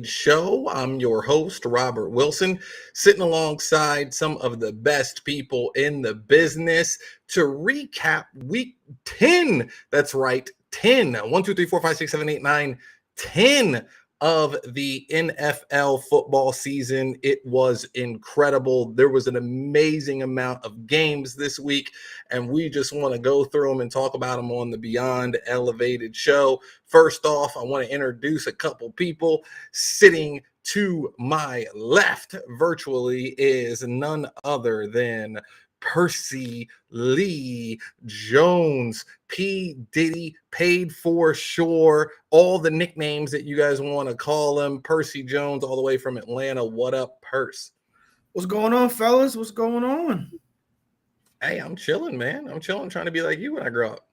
Show. I'm your host, Robert Wilson, sitting alongside some of the best people in the business to recap week 10. That's right, 10. 1, 2, 3, 4, 5, 6, 7, 8, 9, 10 of the NFL football season. It was incredible. There was an amazing amount of games this week, and we just want to go through them and talk about them on the Beyond Elevated show. First off, I want to introduce a couple people. Sitting to my left virtually is none other than Percy Lee Jones. P. Diddy, paid for sure. All the nicknames that you guys want to call him. Percy Jones, all the way from Atlanta. What up, Perce? What's going on, fellas? What's going on? Hey, I'm chilling, man. I'm chilling, trying to be like you when I grow up.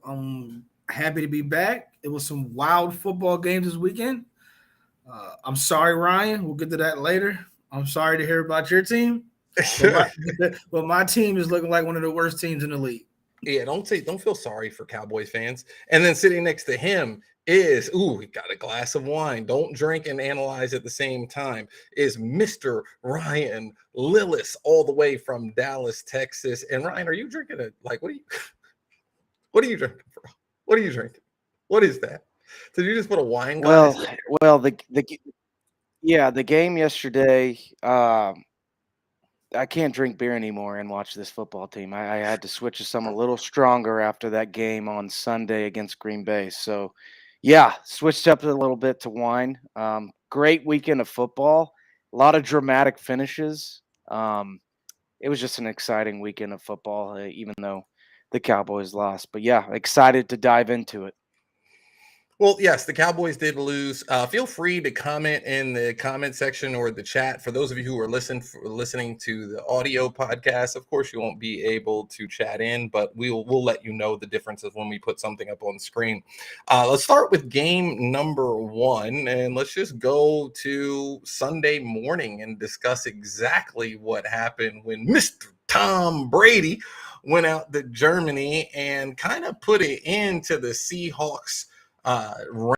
I'm happy to be back. It was some wild football games this weekend. I'm sorry, Ryan. We'll get to that later. I'm sorry to hear about your team, but my team is looking like one of the worst teams in the league. Yeah, don't feel sorry for Cowboys fans. And then sitting next to him is, he got a glass of wine. Don't drink and analyze at the same time. Is Mr. Ryan Lillis, all the way from Dallas, Texas. And Ryan, are you drinking what are you drinking, bro? What are you drinking? What is that? Did you just put a wine glass? The game yesterday. I can't drink beer anymore and watch this football team. I had to switch to something a little stronger after that game on Sunday against Green Bay. So, switched up a little bit to wine. Great weekend of football. A lot of dramatic finishes. It was just an exciting weekend of football, even though the Cowboys lost. But, excited to dive into it. Well, yes, the Cowboys did lose. Feel free to comment in the comment section or the chat. For those of you who are listening to the audio podcast, of course, you won't be able to chat in, but we'll let you know the differences when we put something up on the screen. Let's start with game number 1, and let's just go to Sunday morning and discuss exactly what happened when Mr. Tom Brady went out to Germany and kind of put it into the Seahawks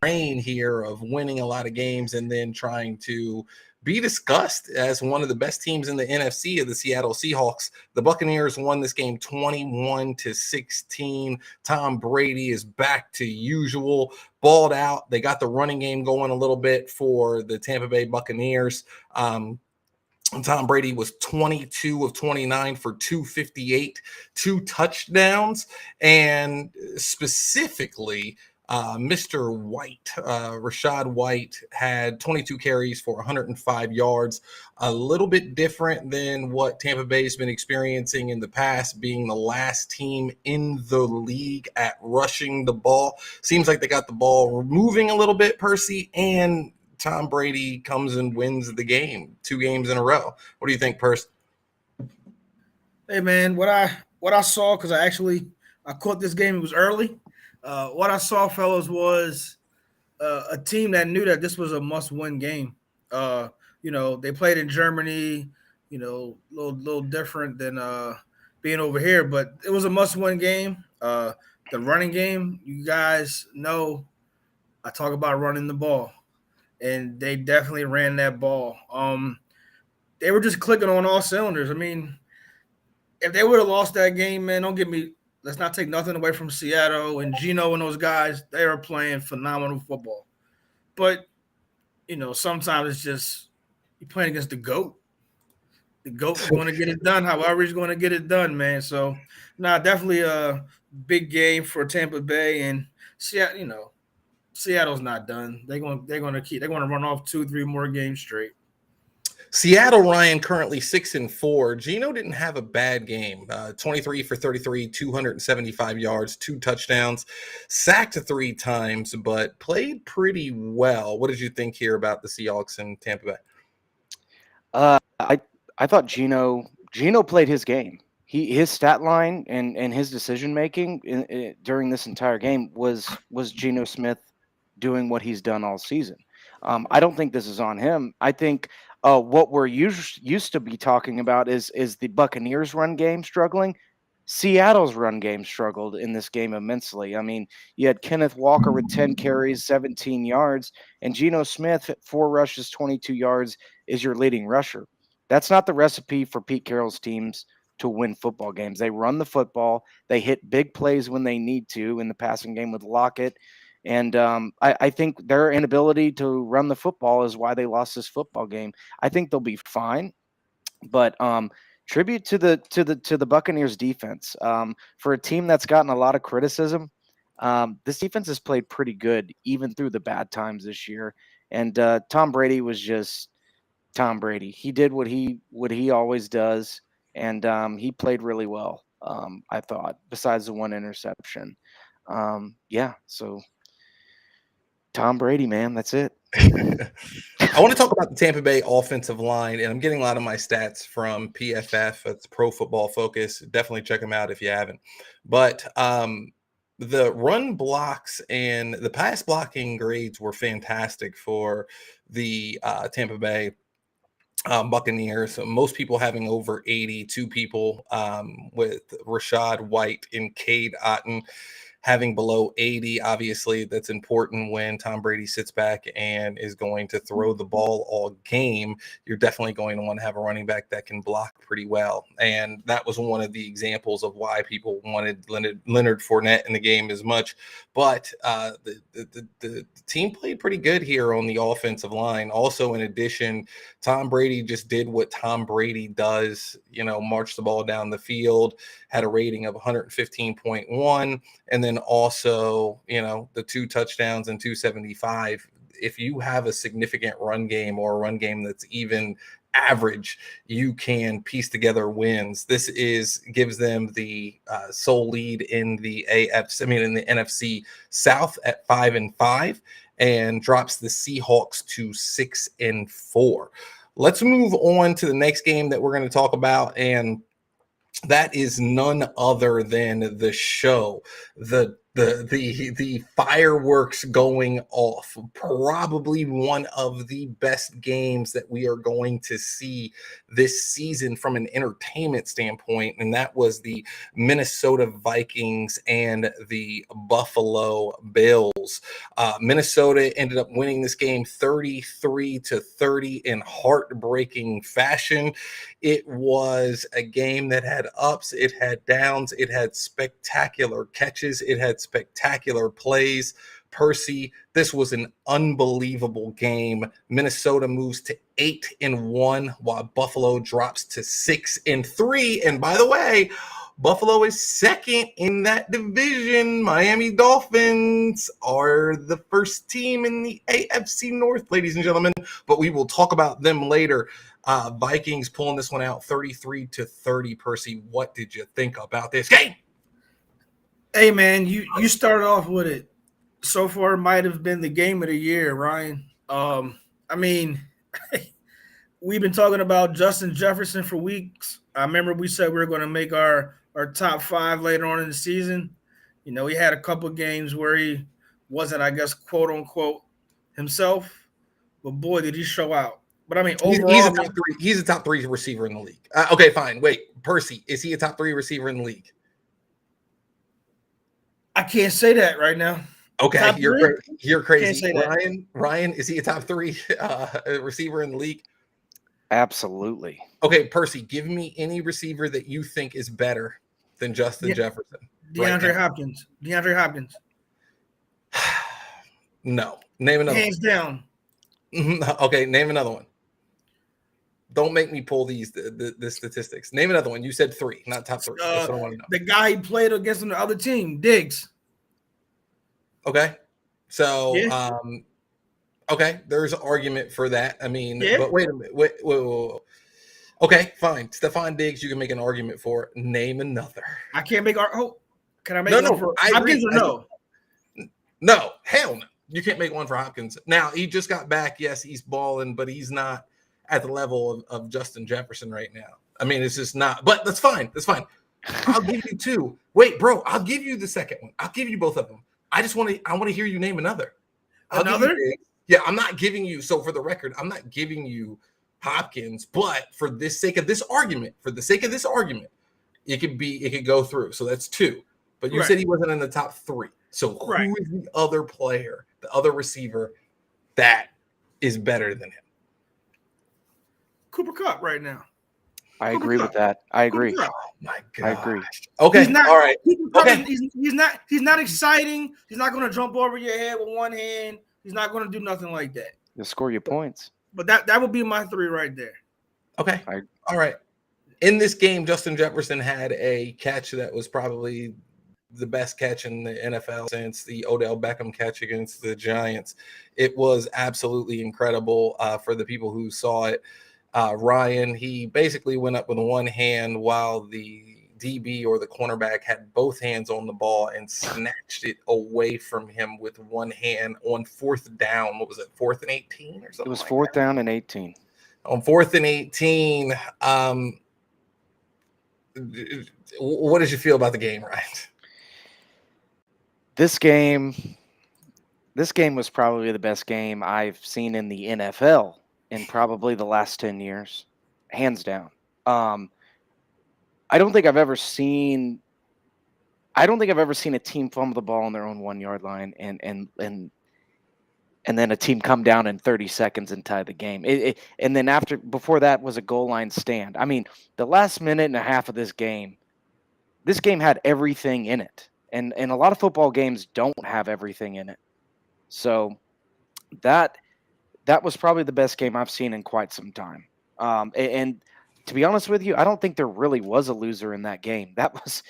reign here of winning a lot of games and then trying to be discussed as one of the best teams in the NFC of the Seattle Seahawks. The Buccaneers won this game 21-16. Tom Brady is back to usual, balled out. They got the running game going a little bit for the Tampa Bay Buccaneers. Tom Brady was 22 of 29 for 258, 2 touchdowns, and specifically Mr. White, Rashad White, had 22 carries for 105 yards, a little bit different than what Tampa Bay has been experiencing in the past, being the last team in the league at rushing the ball. Seems like they got the ball moving a little bit, Percy, and Tom Brady comes and wins the game 2 games in a row. What do you think, Percy? Hey, man, what I saw, because I caught this game. It was early. What I saw, fellas, was a team that knew that this was a must-win game. They played in Germany, little different than being over here, but it was a must-win game. The running game, you guys know, I talk about running the ball, and they definitely ran that ball. They were just clicking on all cylinders. I mean, if they would have lost that game, man, don't get me. Let's not take nothing away from Seattle and Geno and those guys. They are playing phenomenal football. But, sometimes it's just you're playing against the GOAT. The GOAT's going to get it done however he's going to get it done, man. So, definitely a big game for Tampa Bay. And, Seattle's not done. They're going to run off 2-3 more games straight. Seattle, Ryan, currently 6-4. Geno didn't have a bad game. 23 for 33, 275 yards, 2 touchdowns, sacked 3 times, but played pretty well. What did you think here about the Seahawks and Tampa Bay? I thought Geno played his game. His stat line and his decision making during this entire game was Geno Smith doing what he's done all season. I don't think this is on him. I think what we're used to be talking about is the Buccaneers run game struggling. Seattle's run game struggled in this game immensely. I mean, you had Kenneth Walker with 10 carries, 17 yards, and Geno Smith at 4 rushes, 22 yards is your leading rusher. That's not the recipe for Pete Carroll's teams to win football games. They run the football, they hit big plays when they need to in the passing game with Lockett. And I think their inability to run the football is why they lost this football game. I think they'll be fine, but tribute to the Buccaneers defense. For a team that's gotten a lot of criticism, this defense has played pretty good even through the bad times this year. And Tom Brady was just Tom Brady. He did what he always does, and he played really well. I thought, besides the one interception. Yeah, so Tom Brady, man, that's it. I want to talk about the Tampa Bay offensive line, and I'm getting a lot of my stats from PFF. It's Pro Football Focus. Definitely check them out if you haven't. But the run blocks and the pass blocking grades were fantastic for the Tampa Bay Buccaneers. Most people having over 80, two people with Rashad White and Cade Otton having below 80. Obviously, that's important when Tom Brady sits back and is going to throw the ball all game. You're definitely going to want to have a running back that can block pretty well. And that was one of the examples of why people wanted Leonard Fournette in the game as much. But the team played pretty good here on the offensive line. Also, in addition, Tom Brady just did what Tom Brady does, march the ball down the field, had a rating of 115.1. And then also, the 2 touchdowns and 275. If you have a significant run game or a run game that's even average, you can piece together wins. This gives them the sole lead in the in the NFC South at 5-5, and drops the Seahawks to 6-4. Let's move on to the next game that we're going to talk about, and that is none other than the show, the fireworks going off. Probably one of the best games that we are going to see this season from an entertainment standpoint, and that was the Minnesota Vikings and the Buffalo Bills. Minnesota ended up winning this game 33-30 in heartbreaking fashion. It was a game that had ups, it had downs, it had spectacular catches, it had spectacular plays. Percy, this was an unbelievable game. Minnesota moves to 8-1, while Buffalo drops to 6-3. And by the way, Buffalo is second in that division. Miami Dolphins are the first team in the AFC North, ladies and gentlemen, but we will talk about them later. Vikings pulling this one out 33-30. Percy, what did you think about this game? Hey, man, you started off with it. So far, it might have been the game of the year, Ryan. I mean, we've been talking about Justin Jefferson for weeks. I remember we said we were going to make our top 5 later on in the season. He had a couple of games where he wasn't, I guess, quote unquote himself, but boy, did he show out. But I mean, overall, he's a top 3 receiver in the league. Okay, fine. Wait, Percy, is he a top 3 receiver in the league? I can't say that right now. Okay, you're crazy. Ryan, is he a top 3 receiver in the league? Absolutely. Okay, Percy, give me any receiver that you think is better than Justin Jefferson. DeAndre Hopkins. No. Name another Hands one. down. Okay, name another one. Don't make me pull the statistics. Name another one. You said 3, not top 3. That's what I want to know. The guy he played against on the other team, Diggs. Okay. So, okay, there's an argument for that. I mean, but wait a minute. Wait. Okay, fine. Stephon Diggs, you can make an argument for. Name another. I can't make can I make one for Hopkins or no? No, hell no. You can't make one for Hopkins. Now, he just got back. Yes, he's balling, but he's not at the level of Justin Jefferson right now. I mean, it's just not. But that's fine. I'll give you 2. Wait, bro, I'll give you the second one. I'll give you both of them. I want to hear you name another. Another? I'm not giving you. So for the record, I'm not giving you Hopkins, but for the sake of this argument, it could go through. So that's 2. But you Right. said he wasn't in the top 3. So Right. who is the other player, the other receiver that is better than him? Cooper Kupp right now. I Cooper agree Kupp. with that. I agree. Kupp. Oh my I gosh. agree. Okay. He's not. All right. Cooper Kupp Okay. he's not exciting. He's not going to jump over your head with one hand. He's not going to do nothing like that. He'll score you points. But that would be my 3 right there. Okay. All right. In this game, Justin Jefferson had a catch that was probably the best catch in the NFL since the Odell Beckham catch against the Giants. It was absolutely incredible for the people who saw it. Ryan, he basically went up with one hand while the DB or the cornerback had both hands on the ball and snatched it away from him with one hand on 4th down. What was it, 4th and 18 or something? It was 4th down and 18. On 4th and 18, what did you feel about the game, Ryan? This game was probably the best game I've seen in the NFL in probably the last 10 years, hands down. I don't think I've ever seen a team fumble the ball on their own 1-yard line and then a team come down in 30 seconds and tie the game. And then before that was a goal line stand. I mean, the last minute and a half of this game had everything in it. And a lot of football games don't have everything in it. So that was probably the best game I've seen in quite some time. And to be honest with you, I don't think there really was a loser in that game. That was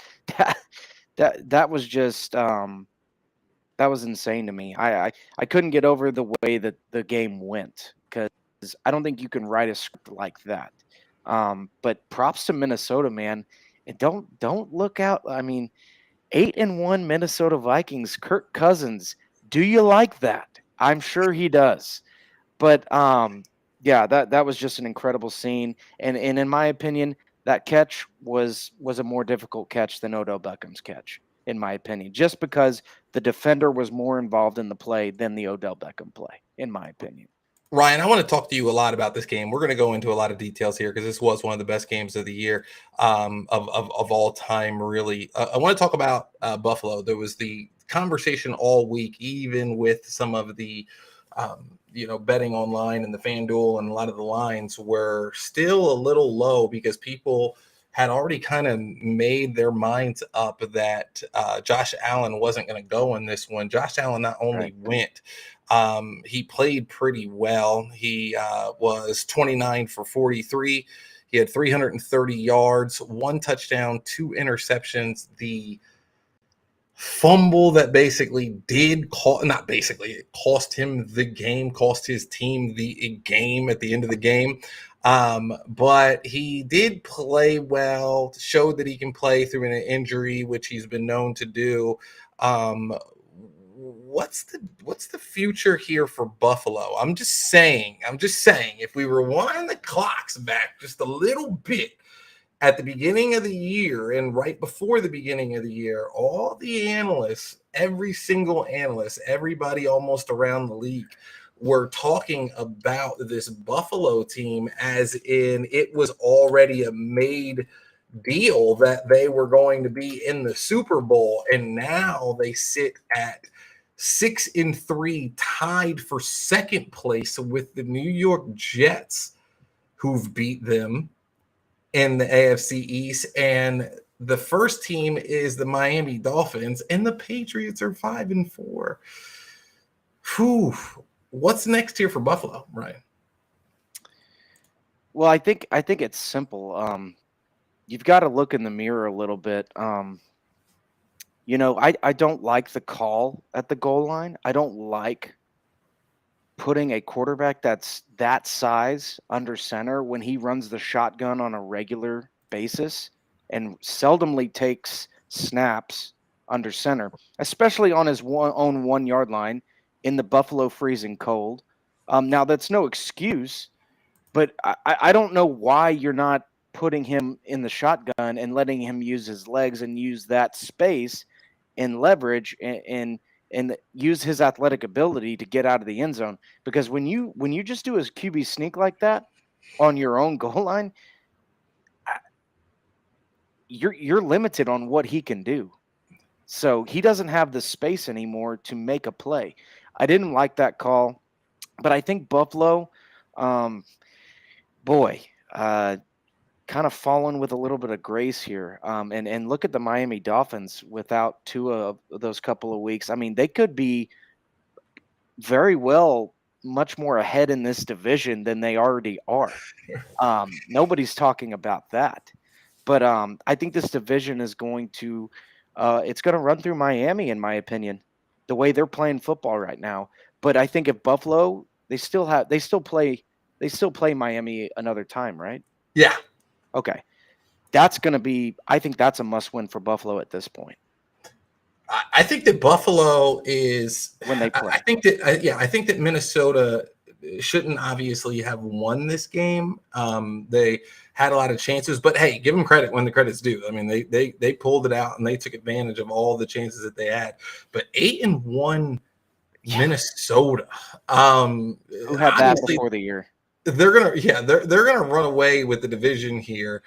just that was insane to me. I couldn't get over the way that the game went because I don't think you can write a script like that. But props to Minnesota, man. And don't look out. I mean, 8-1 Minnesota Vikings, Kirk Cousins. Do you like that? I'm sure he does. But yeah, that was just an incredible scene. And in my opinion, that catch was a more difficult catch than Odell Beckham's catch, in my opinion, just because the defender was more involved in the play than the Odell Beckham play, in my opinion. Ryan, I want to talk to you a lot about this game. We're going to go into a lot of details here because this was one of the best games of the year of all time, really. I want to talk about Buffalo. There was the conversation all week, even with some of the betting online and the FanDuel, and a lot of the lines were still a little low because people had already kind of made their minds up that Josh Allen wasn't going to go in this one. Josh Allen not only went, he played pretty well. He was 29 for 43. He had 330 yards, 1 touchdown, 2 interceptions. The fumble that it cost him the game, cost his team the game at the end of the game. But he did play well, showed that he can play through an injury, which he's been known to do. What's the future here for Buffalo? I'm just saying, if we rewind the clocks back just a little bit, at the beginning of the year and right before the beginning of the year, all the analysts, every single analyst, everybody almost around the league were talking about this Buffalo team as in it was already a made deal that they were going to be in the Super Bowl. And now they sit at 6-3, tied for second place with the New York Jets, who've beat them in the AFC East, and the first team is the Miami Dolphins, and the Patriots are 5-4. Whew. What's next here for Buffalo, Ryan? Well, I think it's simple. You've got to look in the mirror a little bit. I don't like the call at the goal line. I don't like putting a quarterback that's that size under center when he runs the shotgun on a regular basis and seldomly takes snaps under center, especially on his own 1-yard line in the Buffalo freezing cold. Now, that's no excuse, but I don't know why you're not putting him in the shotgun and letting him use his legs and use that space and leverage and use his athletic ability to get out of the end zone. Because when you just do his QB sneak like that on your own goal line, you're limited on what he can do. So he doesn't have the space anymore to make a play. I didn't like that call, but I think Buffalo, um, boy, kind of fallen with a little bit of grace here. And look at the Miami Dolphins without Tua those couple of weeks. I mean, they could be very well much more ahead in this division than they already are. Nobody's talking about that. But I think this division is going to it's going to run through Miami, in my opinion, the way they're playing football right now. But I think if Buffalo, they still play Miami another time, right? Yeah. Okay. That's going to be, I think that's a must win for Buffalo at this point I think that Buffalo is when they play. I think that Minnesota shouldn't obviously have won this game. They had a lot of chances, but hey, give them credit when the credit's due. I mean, they pulled it out and they took advantage of all the chances that they had. But 8-1 Minnesota. Who had that before the year? They're gonna run away with the division here,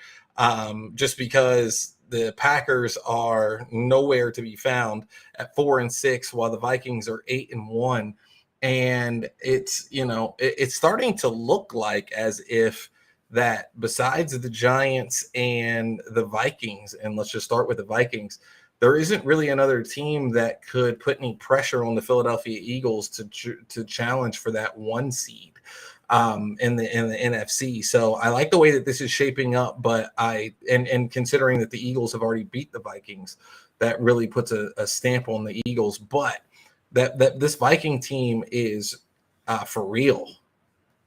just because the Packers are nowhere to be found at 4-6, while the Vikings are 8-1, and it's starting to look like as if that besides the Giants and the Vikings, and let's just start with the Vikings, there isn't really another team that could put any pressure on the Philadelphia Eagles to challenge for that one seed in the NFC. So I like the way that this is shaping up, but and considering that the Eagles have already beat the Vikings, that really puts a stamp on the Eagles. But that this Viking team is for real.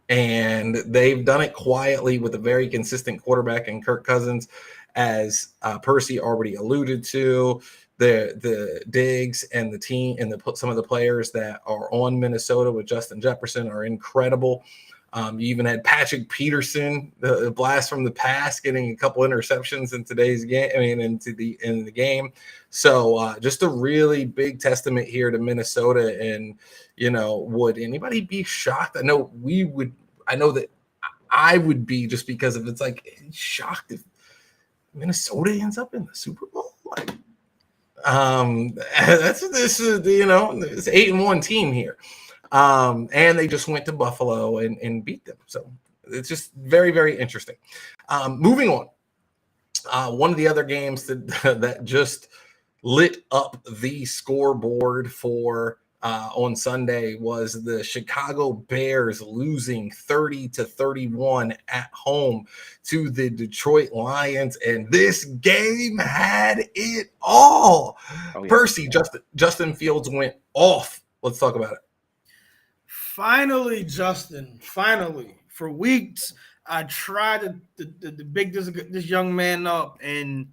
And they've done it quietly with a very consistent quarterback in Kirk Cousins, as Percy already alluded to. The Diggs and the team and some of the players that are on Minnesota with Justin Jefferson are incredible. You even had Patrick Peterson, the blast from the past, getting a couple interceptions in today's game. I mean, in the game. So just a really big testament here to Minnesota. And would anybody be shocked? I know we would. I know that I would be, just because of it's like shocked if Minnesota ends up in the Super Bowl. Like, this is it's 8-1 team here. And they just went to Buffalo and beat them. So it's just very, very interesting. Moving on. One of the other games that just lit up the scoreboard for on Sunday was the Chicago Bears losing 30-31 at home to the Detroit Lions. And this game had it all. Oh, yeah. Percy, Justin Fields went off. Let's talk about it. Finally, Justin. Finally, for weeks, I tried to big this young man up, and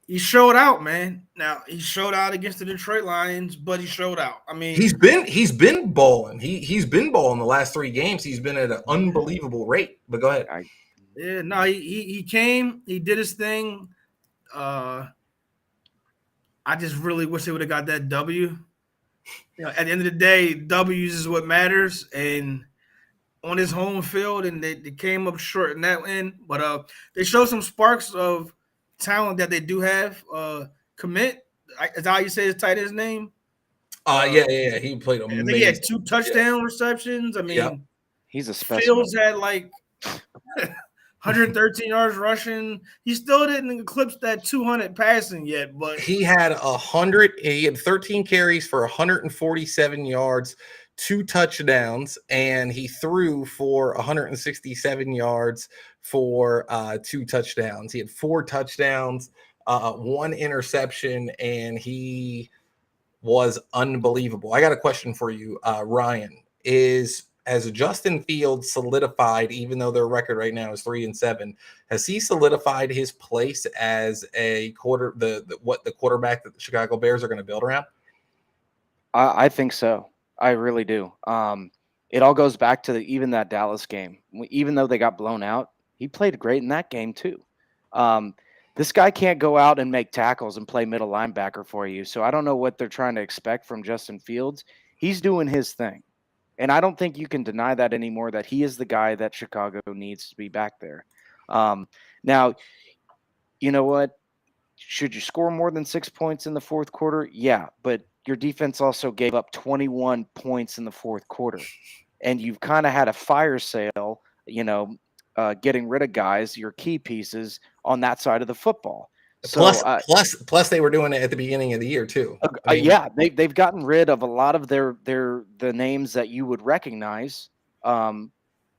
he showed out, man. Now he showed out against the Detroit Lions, but he showed out. I mean, he's been balling. He's been balling the last 3 games. He's been at an unbelievable rate. But go ahead. He came. He did his thing. I just really wish they would have got that W. At the end of the day, W's is what matters, and on his home field, and they came up short in that end. But they showed some sparks of talent that they do have. Commit, is how you say his tight end's name? Yeah. He played amazing. I think he had 2 touchdown receptions. I mean, he's a special. Fields had like 113 yards rushing. He still didn't eclipse that 200 passing yet, but he had 100. He had 13 carries for 147 yards, 2 touchdowns, and he threw for 167 yards for 2 touchdowns. He had 4 touchdowns, 1 interception, and he was unbelievable. I got a question for you, Ryan. Has Justin Fields solidified, even though their record right now is 3-7, has he solidified his place as the quarterback that the Chicago Bears are going to build around? I think so. I really do. It all goes back to even that Dallas game. Even though they got blown out, he played great in that game too. This guy can't go out and make tackles and play middle linebacker for you. So I don't know what they're trying to expect from Justin Fields. He's doing his thing. And I don't think you can deny that anymore, that he is the guy that Chicago needs to be back there. Now, you know what? Should you score more than 6 points in the fourth quarter? Yeah, but your defense also gave up 21 points in the fourth quarter. And you've kind of had a fire sale, getting rid of guys, your key pieces on that side of the football. So, Plus, they were doing it at the beginning of the year too. I mean, yeah, they've gotten rid of a lot of the names that you would recognize, on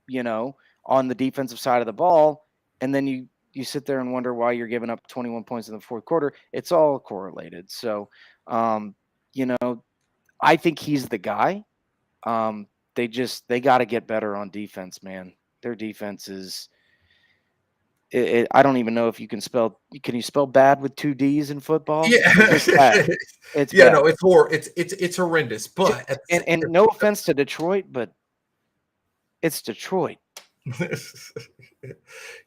the defensive side of the ball, and then you sit there and wonder why you're giving up 21 points in the fourth quarter. It's all correlated. So, I think he's the guy. They got to get better on defense, man. Their defense is. I don't even know if you can spell. Can you spell bad with 2 D's in football? yeah, It's bad. It's yeah, bad. no, it's horrendous. But and no offense to Detroit, but it's Detroit.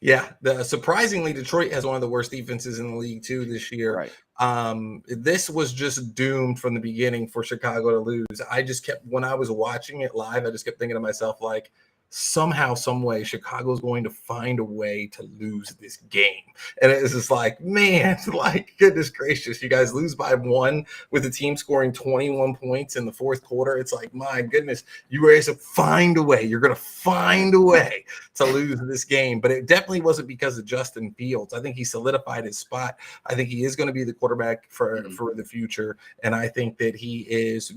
Yeah, surprisingly, Detroit has one of the worst defenses in the league too this year. Right. This was just doomed from the beginning for Chicago to lose. When I was watching it live, I just kept thinking to myself, like, somehow, some way, Chicago's going to find a way to lose this game. And it's just like, man, like, goodness gracious, you guys lose by 1 with the team scoring 21 points in the fourth quarter. It's like, my goodness, you guys find a way. You're going to find a way to lose this game. But it definitely wasn't because of Justin Fields. I think he solidified his spot. I think he is going to be the quarterback for the future. And I think that he is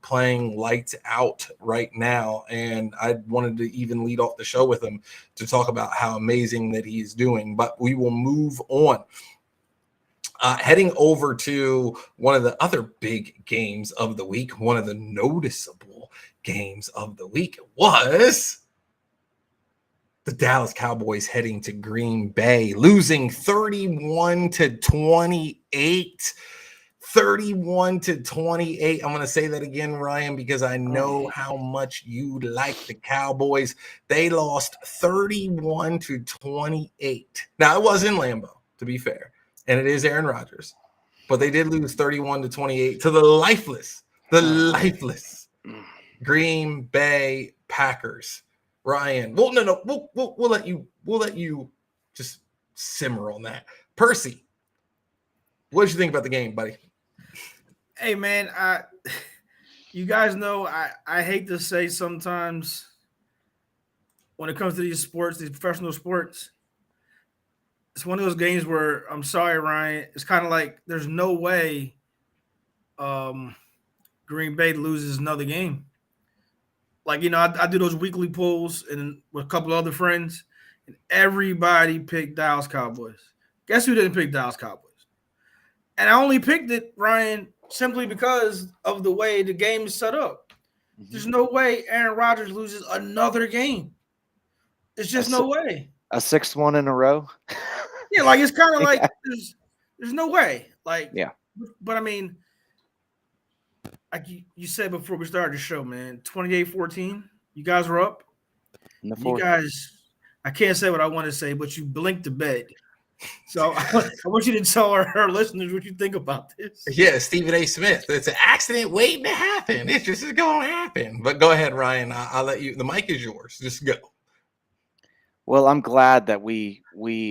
playing lights out right now. And I wanted to even lead off the show with him to talk about how amazing that he's doing. But we will move on. Heading over to one of the other big games of the week, one of the noticeable games of the week was the Dallas Cowboys heading to Green Bay, losing 31-28. 31-28. I'm going to say that again, Ryan, because I know how much you like the Cowboys. They lost 31-28. Now, it was in Lambeau, to be fair, and it is Aaron Rodgers, but they did lose 31-28 to the lifeless Green Bay Packers. Ryan, we'll let you just simmer on that. Percy, what did you think about the game, buddy? Hey, man, you guys know I hate to say sometimes when it comes to these sports, these professional sports, it's one of those games where I'm sorry, Ryan. It's kind of like there's no way Green Bay loses another game. Like, I do those weekly polls and with a couple of other friends, and everybody picked Dallas Cowboys. Guess who didn't pick Dallas Cowboys? And I only picked it, Ryan, simply because of the way the game is set up. There's no way Aaron Rodgers loses another game. There's just no way. A 6th one in a row? Yeah, like it's kind of like there's no way. Like, yeah. But I mean, like you said before we started the show, man, 28-14. You guys were up. You guys, I can't say what I want to say, but you blinked the bed. So I want you to tell our listeners what you think about this. Yeah, Stephen A. Smith. It's an accident waiting to happen. It's just going to happen. But go ahead, Ryan. I'll let you. The mic is yours. Just go. Well, I'm glad that we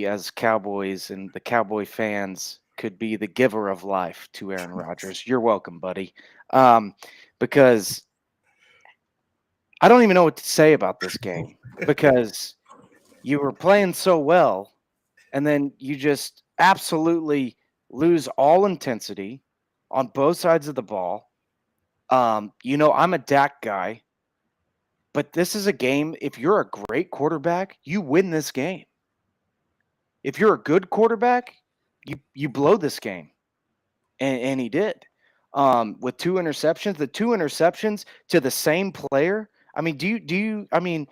as Cowboys and the Cowboy fans could be the giver of life to Aaron Rodgers. You're welcome, buddy. Because I don't even know what to say about this game because you were playing so well. And then you just absolutely lose all intensity on both sides of the ball. I'm a Dak guy, but this is a game. If you're a great quarterback, you win this game. If you're a good quarterback, you blow this game, and he did with 2 interceptions. The 2 interceptions to the same player. I mean, do you? I mean.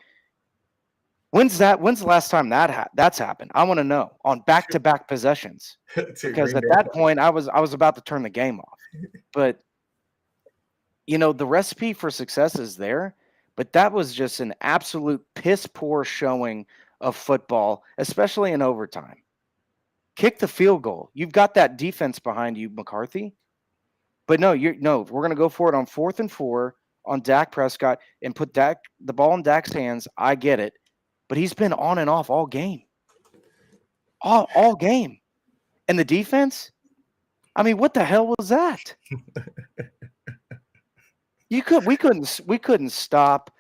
When's the last time that's happened? I want to know on back-to-back possessions because at that point I was about to turn the game off. But the recipe for success is there, but that was just an absolute piss poor showing of football, especially in overtime. Kick the field goal. You've got that defense behind you, McCarthy. But we're going to go for it on 4th and 4 on Dak Prescott and put the ball in Dak's hands. I get it. But he's been on and off all game. All game. And the defense? I mean, what the hell was that? We couldn't stop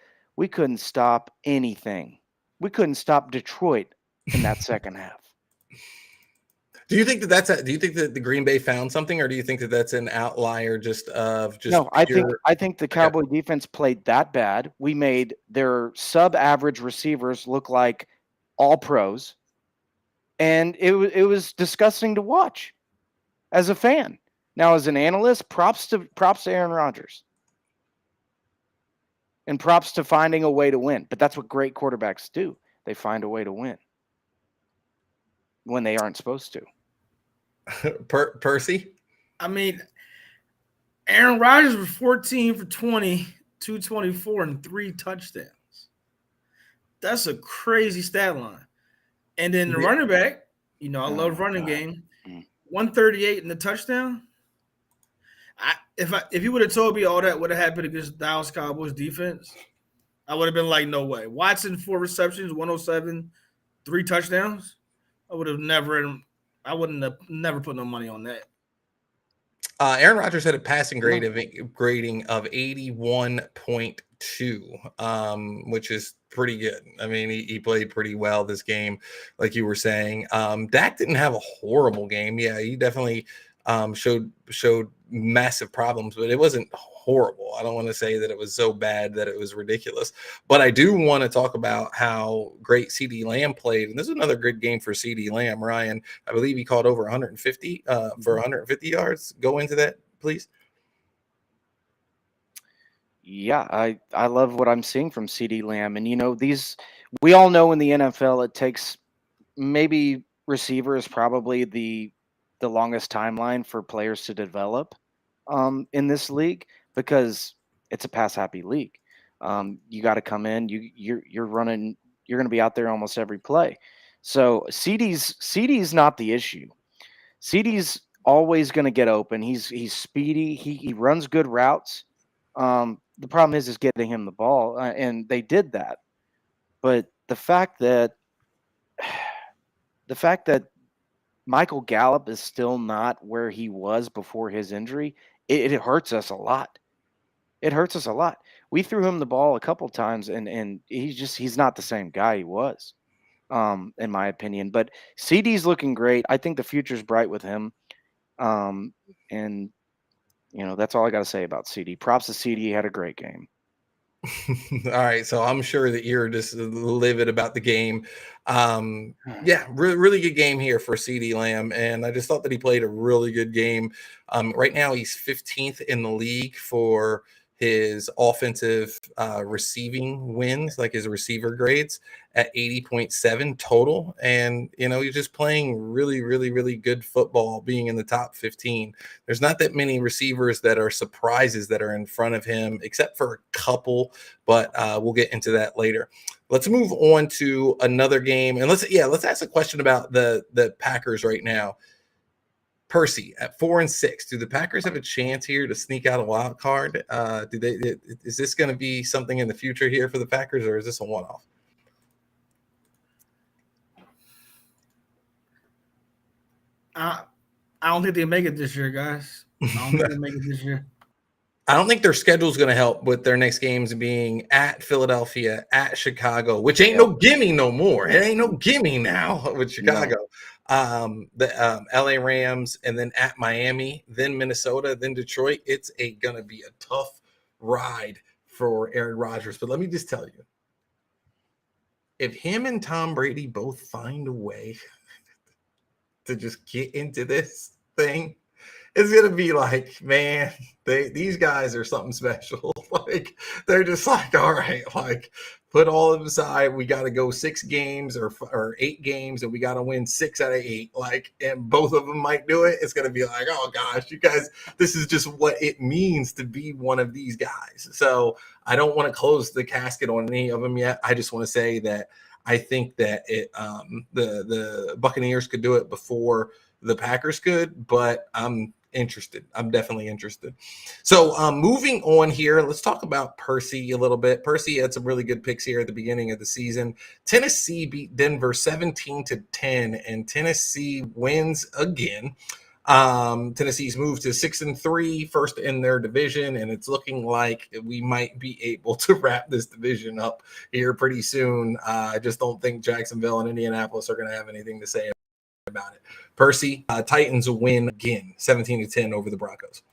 anything. We couldn't stop Detroit in that second half. Do you think do you think that the Green Bay found something, or do you think that that's an outlier just No, pure? I think the Cowboy defense played that bad. We made their sub-average receivers look like all pros, and it was disgusting to watch as a fan. Now, as an analyst, props to Aaron Rodgers, and props to finding a way to win. But that's what great quarterbacks do. They find a way to win when they aren't supposed to. Percy? I mean, Aaron Rodgers was 14 for 20, 224, and 3 touchdowns. That's a crazy stat line. And then the running back, I love running game, 138 in the touchdown. If you would have told me all that would have happened against Dallas Cowboys defense, I would have been like, no way. Watson, 4 receptions, 107, 3 touchdowns. I wouldn't have never put no money on that. Aaron Rodgers had a passing grading of 81.2, which is pretty good. I mean, he played pretty well this game, like you were saying. Dak didn't have a horrible game. Yeah, he definitely showed massive problems, but it wasn't horrible. I don't want to say that it was so bad that it was ridiculous, but I do want to talk about how great CD Lamb played. And this is another good game for CD Lamb. Ryan, I believe he caught over 150 for 150 yards. Go into that, please. Yeah, I love what I'm seeing from CD Lamb. And we all know in the NFL it takes, maybe receiver is probably the longest timeline for players to develop in this league, because it's a pass happy league. You got to come in, you're running, you're going to be out there almost every play. So CD's not the issue. CD's always going to get open. He's speedy. He runs good routes. The problem is getting him the ball, and they did that. But the fact that Michael Gallup is still not where he was before his injury, it hurts us a lot. It hurts us a lot. We threw him the ball a couple times, and he's not the same guy he was, in my opinion. But CD's looking great. I think the future's bright with him. And that's all I got to say about CD. Props to CD. He had a great game. All right, so I'm sure that you're just livid about the game. Yeah, really good game here for CD Lamb, and I just thought that he played a really good game. Right now, he's 15th in the league for his offensive receiving wins, like his receiver grades, at 80.7 total. And, he's just playing really, really, really good football, being in the top 15. There's not that many receivers that are surprises that are in front of him, except for a couple, but we'll get into that later. Let's move on to another game. And let's ask a question about the Packers right now. Percy at 4-6. Do the Packers have a chance here to sneak out a wild card? Is this going to be something in the future here for the Packers, or is this a one-off? I don't think they make it this year, guys. I don't think they make it this year. I don't think their schedule is going to help with their next games being at Philadelphia, at Chicago, which ain't no gimme no more. It ain't no gimme now with Chicago. No. The LA Rams, and then at Miami, then Minnesota, then Detroit. It's going to be a tough ride for Aaron Rodgers. But let me just tell you, if him and Tom Brady both find a way to just get into this thing, it's going to be like, man, these guys are something special. Like, they're just like, all right, like, put all of them aside. We got to go 6 games or 8 games, and we got to win 6 out of 8. Like, and both of them might do it. It's going to be like, oh, gosh, you guys, this is just what it means to be one of these guys. So I don't want to close the casket on any of them yet. I just want to say that I think that the Buccaneers could do it before the Packers could, but I'm interested. I'm definitely interested. So moving on here, let's talk about Percy a little bit. Percy had some really good picks here at the beginning of the season. Tennessee beat Denver 17-10, and Tennessee wins again. Tennessee's moved to 6-3, first in their division, and it's looking like we might be able to wrap this division up here pretty soon. I just don't think Jacksonville and Indianapolis are going to have anything to say about it. Percy, Titans win again, 17-10 over the Broncos.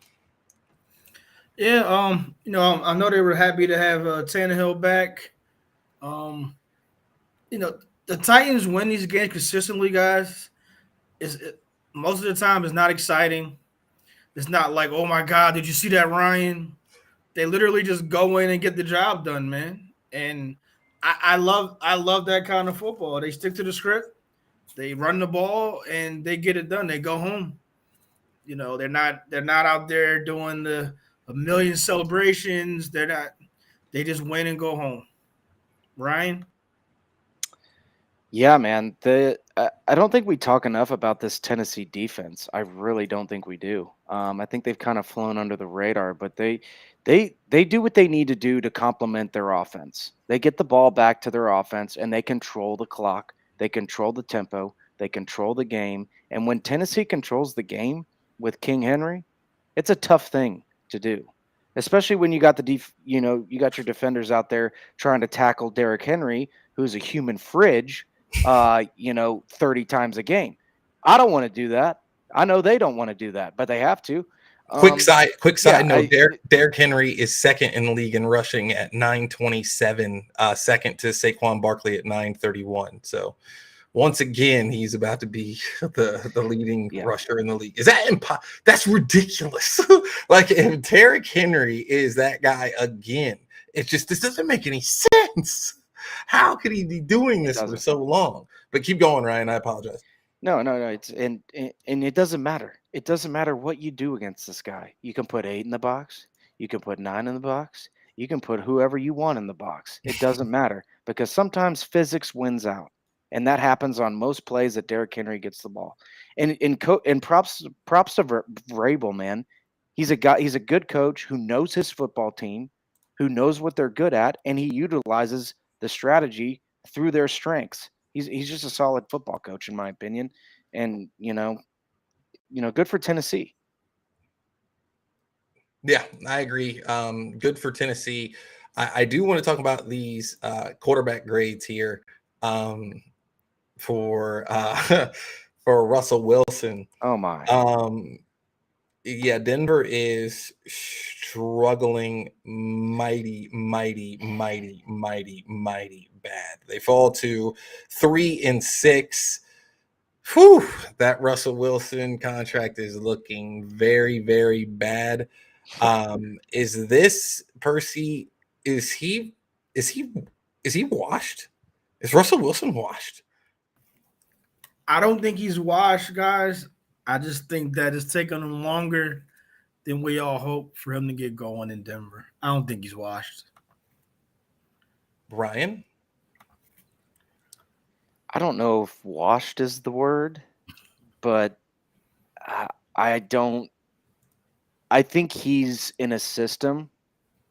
Yeah, I know they were happy to have Tannehill back. The Titans win these games consistently, guys. Most of the time it's not exciting. It's not like, oh my God, did you see that, Ryan? They literally just go in and get the job done, man. And I love that kind of football. They stick to the script, they run the ball, and they get it done. They go home. They're not out there doing a million celebrations. They're not. They just win and go home. Ryan? Yeah, man. I don't think we talk enough about this Tennessee defense. I really don't think we do. I think they've kind of flown under the radar, but they do what they need to do to complement their offense. They get the ball back to their offense and they control the clock. They control the tempo. They control the game. And when Tennessee controls the game with King Henry, it's a tough thing to do, especially when you got you got your defenders out there trying to tackle Derrick Henry, who's a human fridge 30 times a game. I don't want to do that. I know they don't want to do that, but they have to. Quick side note, I Derrick Henry is second in the league in rushing at 927, second to Saquon Barkley at 931. So once again, he's about to be the leading rusher in the league. Is that that's ridiculous? Like, if Derrick Henry is that guy again, this doesn't make any sense. How could he be doing this for so long? But keep going, Ryan. I apologize. No. It's and it doesn't matter. It doesn't matter what you do against this guy. You can put 8 in the box. You can put 9 in the box. You can put whoever you want in the box. It doesn't matter because sometimes physics wins out, and that happens on most plays that Derrick Henry gets the ball. And props to Vrabel, man. He's a guy. He's a good coach who knows his football team, who knows what they're good at, and he utilizes the strategy through their strengths. He's just a solid football coach, in my opinion, and good for Tennessee. Yeah, I agree. Good for Tennessee. I do want to talk about these quarterback grades here for for Russell Wilson. Oh my. Yeah, Denver is struggling mighty bad. They fall to 3-6. Whew, that Russell Wilson contract is looking very, very bad. Is this Percy? Is he washed? Is Russell Wilson washed? I don't think he's washed, guys. I just think that it's taken him longer than we all hope for him to get going in Denver. I don't think he's washed. Brian? I don't know if washed is the word, but I don't. I think he's in a system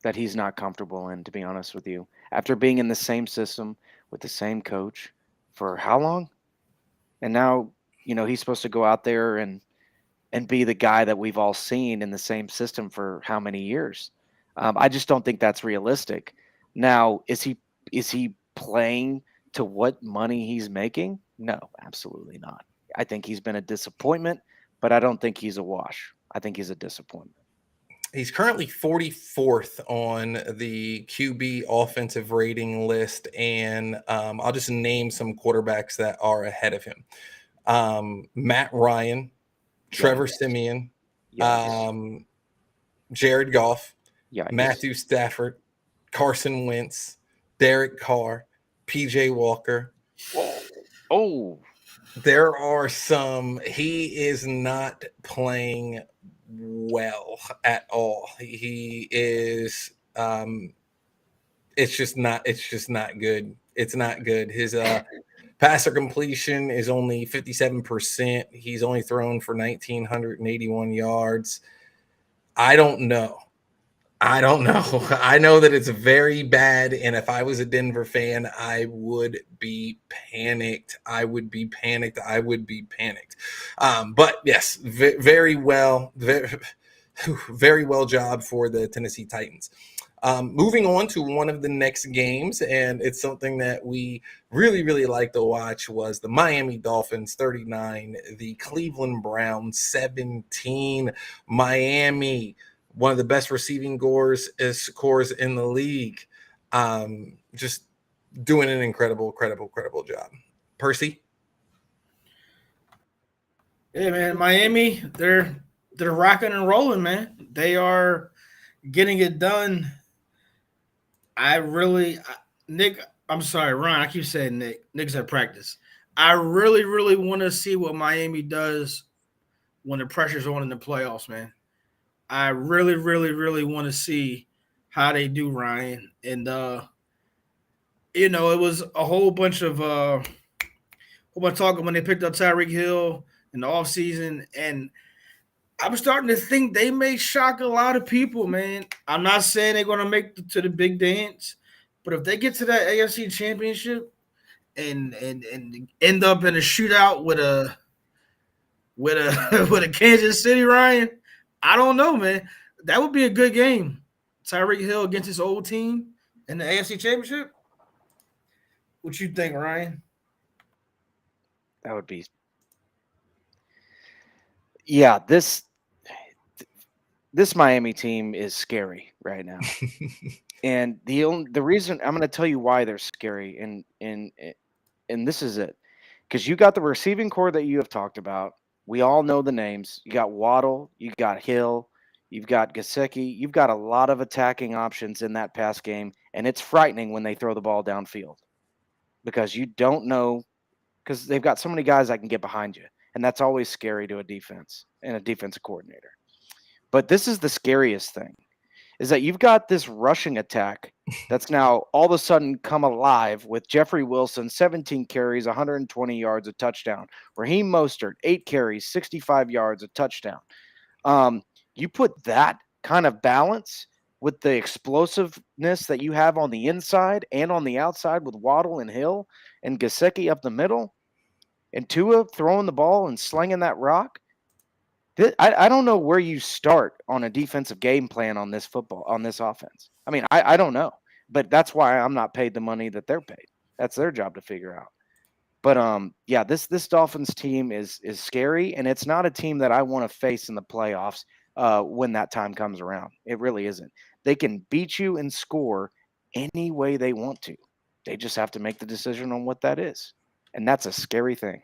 that he's not comfortable in, to be honest with you. After being in the same system with the same coach for how long? And now, he's supposed to go out there and be the guy that we've all seen in the same system for how many years? I just don't think that's realistic. Now, is he playing to what money he's making? No, absolutely not. I think he's been a disappointment, but I don't think he's a wash. I think he's a disappointment. He's currently 44th on the QB offensive rating list, and I'll just name some quarterbacks that are ahead of him. Matt Ryan, Trevor Siemian, Jared Goff, Matthew Stafford, Carson Wentz, Derek Carr, PJ Walker. Oh, there are some. He is not playing well at all. He is. It's just not good. It's not good. Passer completion is only 57%. He's only thrown for 1,981 yards. I don't know. I know that it's very bad. And if I was a Denver fan, I would be panicked. But yes, very well. Very well job for the Tennessee Titans. Moving on to one of the next games, and it's something that we really, really like to watch, was the Miami Dolphins 39, the Cleveland Browns 17. Miami, one of the best receiving cores in the league. Just doing an incredible job. Percy? Yeah, man. Miami, they're rocking and rolling, man. They are getting it done. Nick, I'm sorry, Ryan. I keep saying Nick. Nick's at practice. I really want to see what Miami does when the pressure's on in the playoffs, man. I really want to see how they do, Ryan. And it was a whole bunch of talking when they picked up Tyreek Hill in the offseason, and I'm starting to think they may shock a lot of people, man. I'm not saying they're going to make to the big dance, but if they get to that AFC Championship and end up in a shootout with a with a Kansas City, Ryan, I don't know, man. That would be a good game. Tyreek Hill against his old team in the AFC Championship. What you think, Ryan? That would be. Yeah, this Miami team is scary right now. And the reason I'm going to tell you why they're scary, and this is it, because you got the receiving core that you have talked about. We all know the names. You got Waddle, you got Hill, you've got Gesicki. You've got a lot of attacking options in that pass game, and it's frightening when they throw the ball downfield because you don't know, because they've got so many guys that can get behind you, and that's always scary to a defense and a defensive coordinator. But this is the scariest thing, is that you've got this rushing attack that's now all of a sudden come alive with Jeffrey Wilson, 17 carries, 120 yards, a touchdown. Raheem Mostert, 8 carries, 65 yards, a touchdown. You put that kind of balance with the explosiveness that you have on the inside and on the outside with Waddle and Hill and Gesicki up the middle and Tua throwing the ball and slinging that rock. I don't know where you start on a defensive game plan on this offense. I mean, I don't know, but that's why I'm not paid the money that they're paid. That's their job to figure out. But yeah, this Dolphins team is scary, and it's not a team that I want to face in the playoffs when that time comes around. It really isn't. They can beat you and score any way they want to. They just have to make the decision on what that is, and that's a scary thing.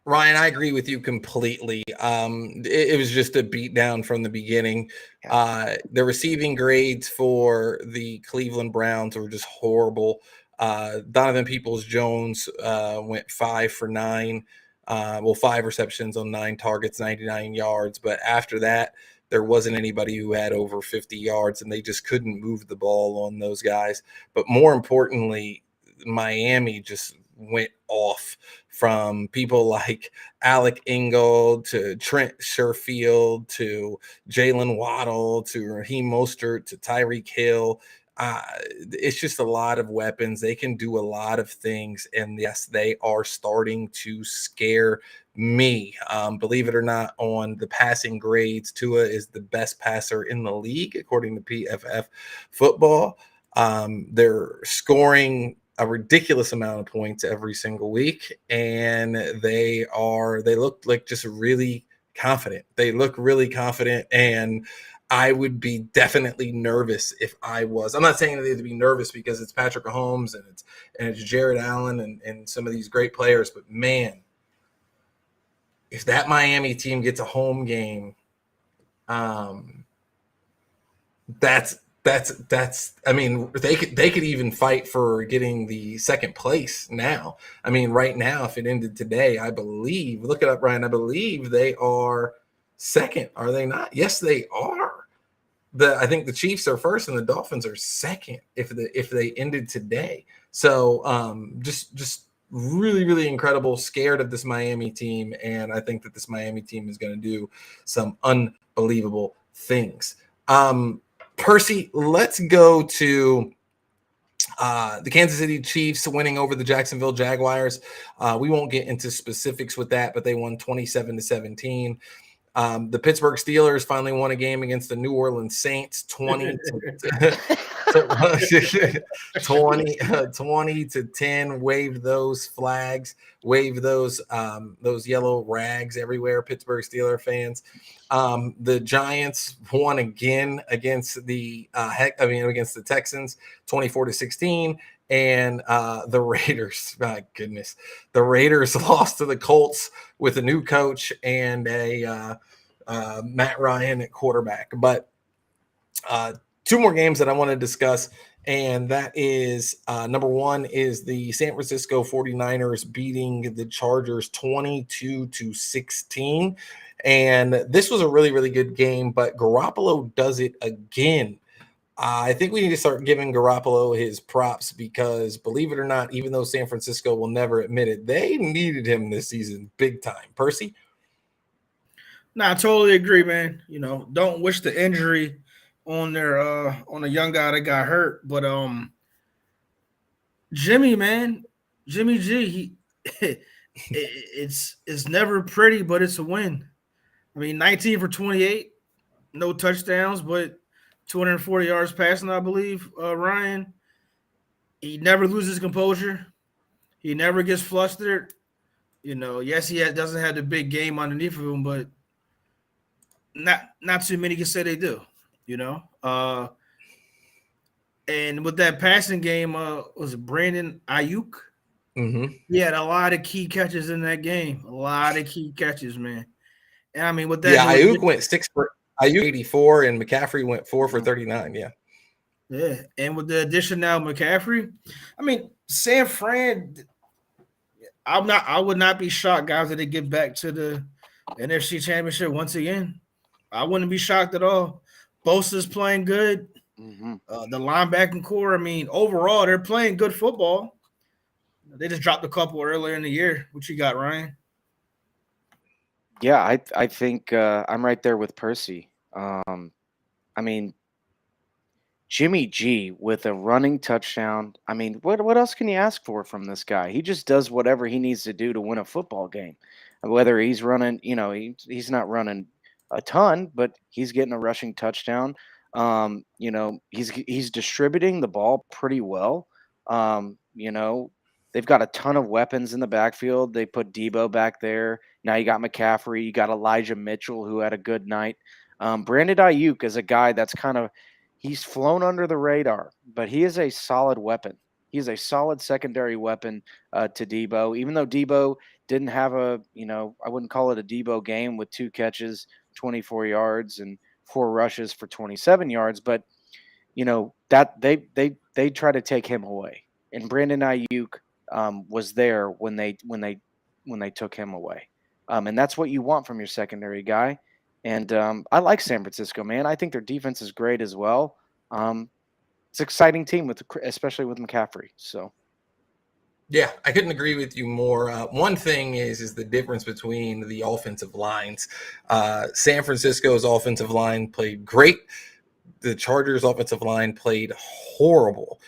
Ryan, I agree with you completely. It was just a beatdown from the beginning. The receiving grades for the Cleveland Browns were just horrible. Donovan Peoples-Jones went 5 for 9. 5 receptions on 9 targets, 99 yards. But after that, there wasn't anybody who had over 50 yards, and they just couldn't move the ball on those guys. But more importantly, Miami just went off, from people like Alec Ingold to Trent Sherfield to Jalen Waddle to Raheem Mostert to Tyreek Hill. It's just a lot of weapons. They can do a lot of things. And yes, they are starting to scare me. Believe it or not, on the passing grades, Tua is the best passer in the league, according to PFF Football. They're scoring a ridiculous amount of points every single week, and they look like just really confident. They look really confident, and I would be definitely nervous if I was. I'm not saying that they have to be nervous because it's Patrick Mahomes and it's Jared Allen and some of these great players, but man, if that Miami team gets a home game, that's I mean, they could even fight for getting the second place now. I mean, right now, if it ended today, I believe, look it up, Ryan, I believe they are second, are they not? Yes, they are. I think the Chiefs are first and the Dolphins are second if they ended today. So just really, really incredible. Scared of this Miami team, and I think that this Miami team is going to do some unbelievable things. Percy, let's go to the Kansas City Chiefs winning over the Jacksonville Jaguars. We won't get into specifics with that, but they won 27-17. The Pittsburgh Steelers finally won a game against the New Orleans Saints, 20 to 10. Wave those flags, wave those yellow rags everywhere, Pittsburgh Steeler fans. The Giants won again against the against the Texans, 24-16. And the Raiders, my goodness, the Raiders lost to the Colts with a new coach and a Matt Ryan at quarterback. But two more games that I want to discuss, and that is number one is the San Francisco 49ers beating the Chargers 22-16. And this was a really, really good game, but Garoppolo does it again. I think we need to start giving Garoppolo his props because, believe it or not, even though San Francisco will never admit it, they needed him this season big time. Percy? No, I totally agree, man. Don't wish the injury on on a young guy that got hurt. But Jimmy, man, Jimmy G, it's never pretty, but it's a win. I mean, 19 for 28, no touchdowns, but 240 yards passing, I believe. Ryan, he never loses composure. He never gets flustered. Yes, doesn't have the big game underneath of him, but not too many can say they do. And with that passing game, was it Brandon Ayuk? Mm-hmm. He had a lot of key catches in that game. A lot of key catches, man. And I mean, with that, Ayuk went 6 for Ayuk 84, and McCaffrey went 4 for 39. Yeah, and with the addition now of McCaffrey, I mean, San Fran. I would not be shocked, guys, if they get back to the NFC Championship once again. I wouldn't be shocked at all. Bosa's playing good. Mm-hmm. The linebacking core, I mean, overall, they're playing good football. They just dropped a couple earlier in the year. What you got, Ryan? Yeah, I think I'm right there with Percy. I mean, Jimmy G with a running touchdown. I mean, what else can you ask for from this guy? He just does whatever he needs to do to win a football game. Whether he's running, he's not running a ton, but he's getting a rushing touchdown. He's distributing the ball pretty well. They've got a ton of weapons in the backfield. They put Debo back there. Now you got McCaffrey. You got Elijah Mitchell, who had a good night. Brandon Ayuk is a guy that's he's flown under the radar, but he is a solid weapon. He's a solid secondary weapon to Debo, even though Debo didn't have I wouldn't call it a Debo game with 2 catches, 24 yards and 4 rushes for 27 yards, but that they try to take him away. And Brandon Ayuk was there when they took him away. And that's what you want from your secondary guy. And I like San Francisco, man. I think their defense is great as well. It's an exciting team especially with McCaffrey. So, yeah, I couldn't agree with you more. One thing is the difference between the offensive lines. San Francisco's offensive line played great. The Chargers' offensive line played horrible.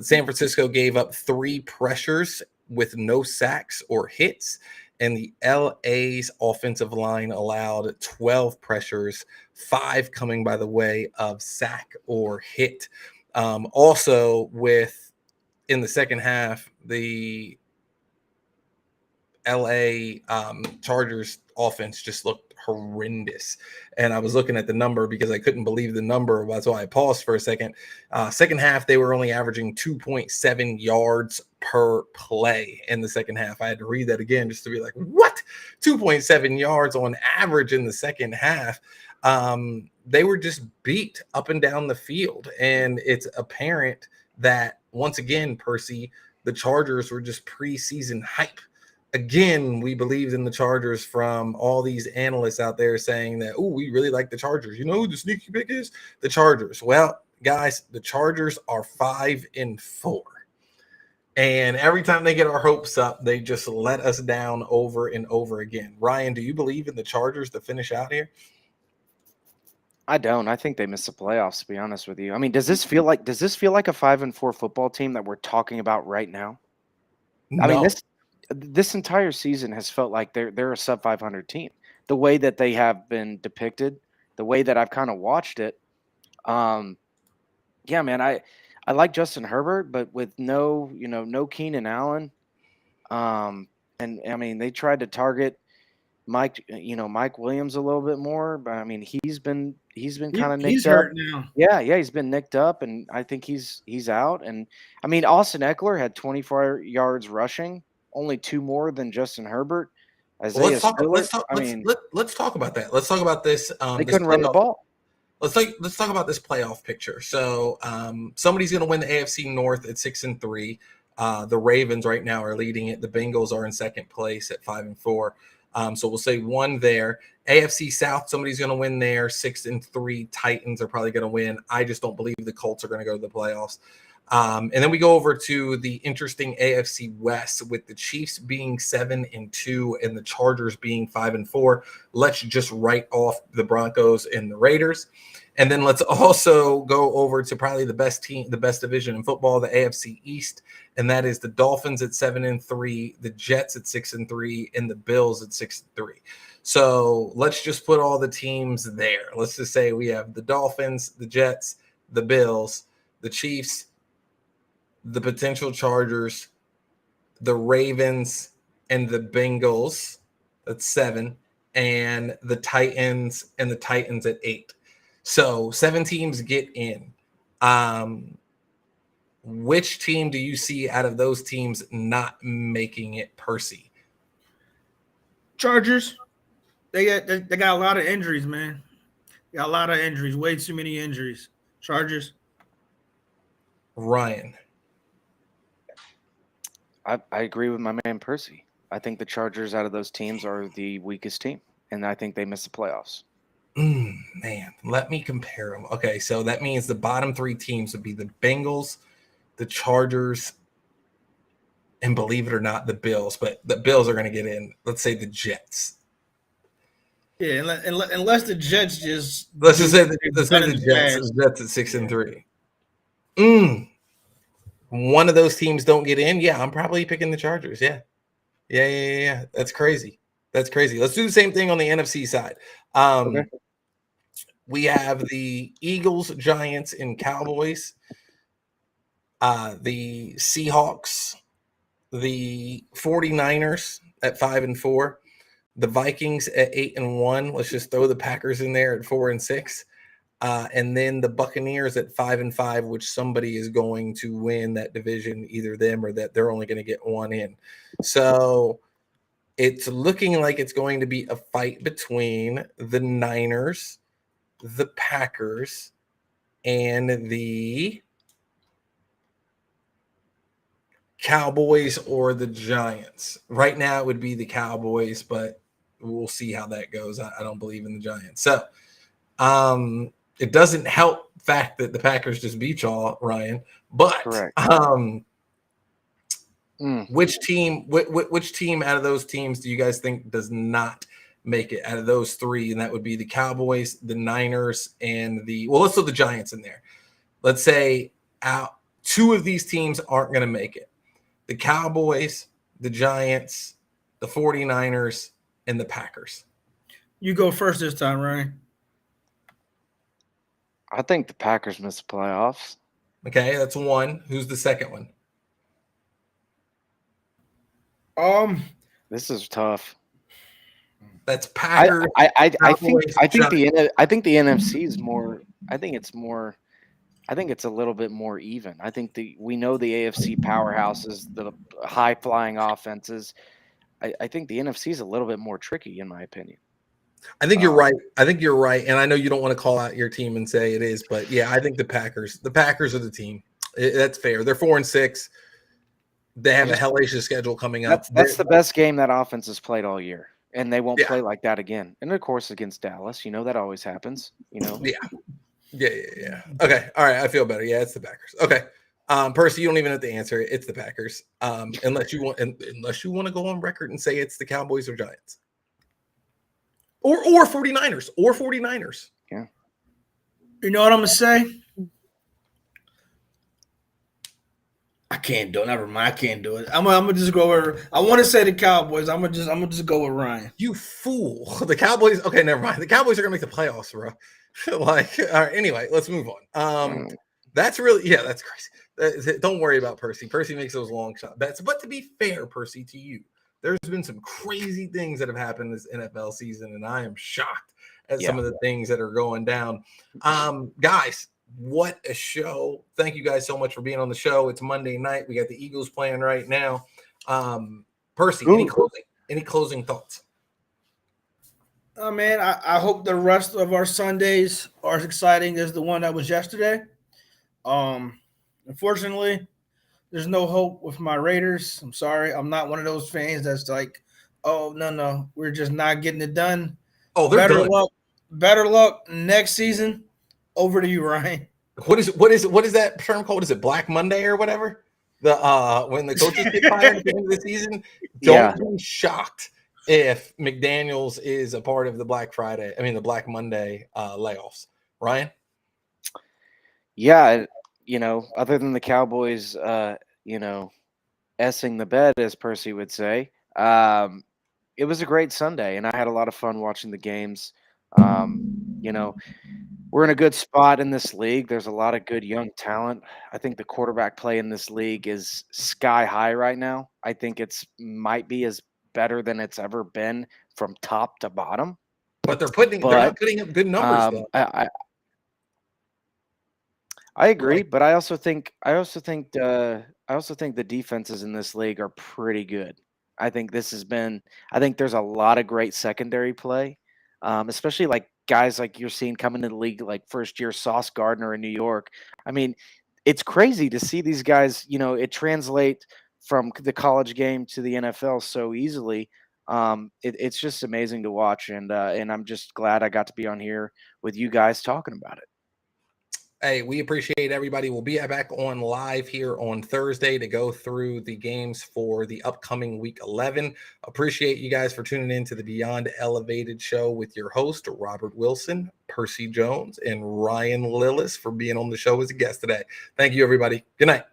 San Francisco gave up 3 pressures with no sacks or hits. And the LA's offensive line allowed 12 pressures, 5 coming by the way of sack or hit. Also, in the second half, the LA Chargers offense just looked horrendous. And I was looking at the number because I couldn't believe the number. That's why I paused for a second. Second half, they were only averaging 2.7 yards per play in the second half. I had to read that again just to be like, what? 2.7 yards on average in the second half. They were just beat up and down the field. And it's apparent that, once again, Percy, the Chargers were just preseason hype. again, we believed in the Chargers from all these analysts out there saying that, oh, we really like the Chargers. You know who the sneaky pick is? The Chargers. Well, guys, the Chargers are 5-4. And every time they get our hopes up, they just let us down over and over again. Ryan, do you believe in the Chargers to finish out here? I don't. I think they missed the playoffs, to be honest with you. I mean, does this feel like a 5-4 football team that we're talking about right now? No. I mean, this entire season has felt like they're a sub 500 team. The way that they have been depicted, the way that I've kind of watched it. Yeah, man, I like Justin Herbert, but with no Keenan Allen. And I mean, they tried to target Mike Williams a little bit more, but I mean, he's been kind of nicked he's up. hurt now. Yeah, he's been nicked up, and I think he's out. And I mean, Austin Eckler had 24 yards rushing, only 2 more than Justin Herbert. Well, let's talk about that. Let's talk about this. They couldn't run the ball. Let's talk about this playoff picture. So somebody's going to win the AFC North at 6-3. The Ravens right now are leading it. The Bengals are in second place at 5-4. So we'll say one there. AFC South, somebody's going to win there. 6-3. Titans are probably going to win. I just don't believe the Colts are going to go to the playoffs. And then we go over to the interesting AFC West with the Chiefs being 7-2 and the Chargers being 5-4. Let's just write off the Broncos and the Raiders. And then let's also go over to probably the best team, the best division in football, the AFC East. And that is the Dolphins at 7-3, the Jets at 6-3, and the Bills at 6-3. So let's just put all the teams there. Let's just say we have the Dolphins, the Jets, the Bills, the Chiefs, the potential Chargers, the Ravens, and the Bengals. That's 7. And the Titans at 8. So 7 teams get in. Which team do you see out of those teams not making it, Percy? Chargers. They got a lot of injuries, man. They got a lot of injuries. Way too many injuries. Chargers. Ryan. I agree with my man Percy. I think the Chargers out of those teams are the weakest team, and I think they miss the playoffs. Man, let me compare them. Okay, so that means the bottom 3 teams would be the Bengals, the Chargers, and believe it or not, the Bills. But the Bills are going to get in. Let's say the Jets. Yeah, unless the Jets just let's say the Jets at 6-3. One of those teams don't get in. Yeah, I'm probably picking the Chargers. Yeah. That's crazy. Let's do the same thing on the NFC side. Okay. We have the Eagles, Giants, and Cowboys. The Seahawks, the 49ers at 5-4, the Vikings at 8-1. Let's just throw the Packers in there at 4-6. And then the Buccaneers at 5-5, which somebody is going to win that division, either them or that they're only going to get one in. So it's looking like it's going to be a fight between the Niners, the Packers, and the Cowboys or the Giants. Right now it would be the Cowboys, but we'll see how that goes. I don't believe in the Giants. So it doesn't help the fact that the Packers just beat y'all, Ryan. But which team out of those teams do you guys think does not make it out of those 3? And that would be the Cowboys, the Niners, and let's throw the Giants in there. Let's say 2 of these teams aren't going to make it. The Cowboys, the Giants, the 49ers, and the Packers. You go first this time, Ryan. I think the Packers miss the playoffs. Okay, that's 1. Who's the second one? This is tough. That's Packers. I think the NFC is more. I think it's a little bit more even. I think we know the AFC powerhouses, the high flying offenses. I think the NFC is a little bit more tricky, in my opinion. I think you're right. And I know you don't want to call out your team and say it is, but yeah, I think the Packers are the team. That's fair. They're 4-6. They have a hellacious schedule coming up. That's the best game that offense has played all year, and they won't Yeah. play like that again. And of course, against Dallas, that always happens. Yeah. Okay. All right. I feel better. Yeah, it's the Packers. Okay. Percy, you don't even have to answer it. It's the Packers. Unless you want to go on record and say it's the Cowboys or Giants. Or 49ers. Or 49ers. Yeah. You know what I'm gonna say? I can't do it. Never mind. I can't do it. I'm gonna just go over. I want to say the Cowboys. I'm gonna just go with Ryan. You fool. The Cowboys. Okay, never mind. The Cowboys are gonna make the playoffs, bro. All right. Anyway, let's move on. That's crazy. Don't worry about Percy. Percy makes those long shot bets. But to be fair, Percy, to you, there's been some crazy things that have happened this NFL season, and I am shocked at some of the things that are going down. Guys, what a show. Thank you guys so much for being on the show. It's Monday night. We got the Eagles playing right now. Percy, any closing thoughts? Oh man, I hope the rest of our Sundays are as exciting as the one that was yesterday. Unfortunately, there's no hope with my Raiders. I'm sorry. I'm not one of those fans that's like, oh no, we're just not getting it done. Oh, they're done. Better luck next season. Over to you, Ryan. What is that term called? Is it Black Monday or whatever? When the coaches get fired at the end of the season, don't be shocked if McDaniels is a part of the Black Monday layoffs. Ryan? Yeah, other than the Cowboys, essing the bed, as Percy would say, it was a great Sunday, and I had a lot of fun watching the games. We're in a good spot in this league. There's a lot of good young talent. I think the quarterback play in this league is sky high right now. I think might be as better than it's ever been from top to bottom. But they're not putting up good numbers. I agree, but I also think the defenses in this league are pretty good. I think there's a lot of great secondary play, especially like guys like you're seeing coming into the league, like first year Sauce Gardner in New York. I mean, it's crazy to see these guys. It translate from the college game to the NFL so easily. It's just amazing to watch, and I'm just glad I got to be on here with you guys talking about it. Hey, we appreciate everybody. We'll be back on live here on Thursday to go through the games for the upcoming Week 11. Appreciate you guys for tuning in to the Beyond Elevated show with your host, Robert Wilson, Percy Jones, and Ryan Lillis for being on the show as a guest today. Thank you, everybody. Good night.